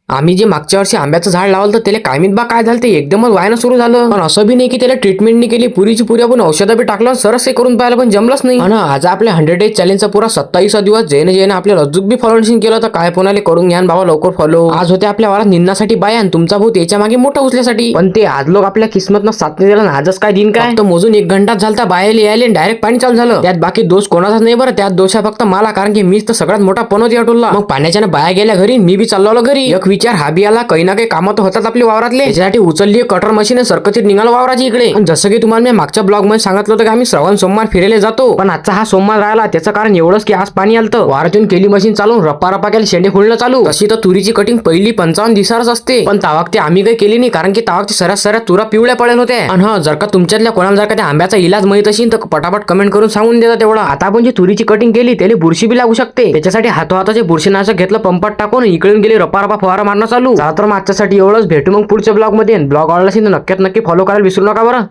आम्ही जे मागच्या वर्षी आंब्याचं झाड लावलं तर त्याला कायमीत बा काय झालं ते एकदमच व्हायला सुरू झालं. पण असं बी नाही की त्याला ट्रीटमेंट नाही केली, पुरीची पुरी आपण औषधं बी टाकलं सरस हे करून पाहिलं पण जमलंच नाही. आणि आज आपल्या 100 डेज चॅलेंजचा पुरा 27 दिवस जैन आपल्या अजून बी फॉलोअर्स केलं तर काय कोणाला करून घ्या बाबा लवकर फॉलो. आज होते आपल्या वारात निंदण्यासाठी बाया आणि तुमचा भाऊ त्याच्या मागे मोठा उचल्यासाठी. पण ते आज लोक आपल्या किस्मतनं साथ नाही दिला, आजच काय दिन काय. फक्त मोजून 1 घंटाच झालता बायाला यायले डायरेक्ट पाणी चालू झालं. त्यात बाकी दोष कोणाचाच नाही बरं, त्यात दोष फक्त मला, कारण की मीच तर सगळ्यात मोठा पनोती अटवला. मग पाण्याच्या बाया गेल्या घरी, मी बी चाललो घरी. एक विचार हा बी आला, काही ना काही कामं तर होतात आपली वावरातले, त्याच्यासाठी उचलली कटर मशीन सरकतीत निघालो वावराची इकडे. जसं की तुम्हाला मी मागच्या ब्लॉग मध्ये सांगितलं होतं की आम्ही श्रावण सोमवार फिरायला जातो, पण आजचा हा सोमवार राहिला. त्याचं कारण एवढंच की आज पाणी आलतं. वारातून केली मशीन चालून रप्पा केली, शेंडे खुळणं चालू. तशी तर तुरीची कटिंग पहिली 55 दिवसाच असते, पण तावाक आम्ही काही केली नाही, कारण की तावाक सऱ्या तुरा पिवळ्या पडेल होत्या. आणि हा जर का तुमच्यातल्या कोणाला जर का त्या आंब्याचा इलाज माहित असेल तर पटापट कमेंट करून सांगून देता तेवढा. आता आपण जी तुरीची कटिंग केली त्याला बुरशी बी लागू शकते, त्याच्यासाठी हातोहाताचे बुरशीनाशक घेतलं, पंपात टाकून इकडून गेली रप्पा फवारा मारणं चालू. तर आजच्यासाठी एवढंच. भेटू मग पुढच्या ब्लॉग मध्ये. ब्लॉग आवडला असेल तर नक्की फॉलो करायला विसरू नका बरं.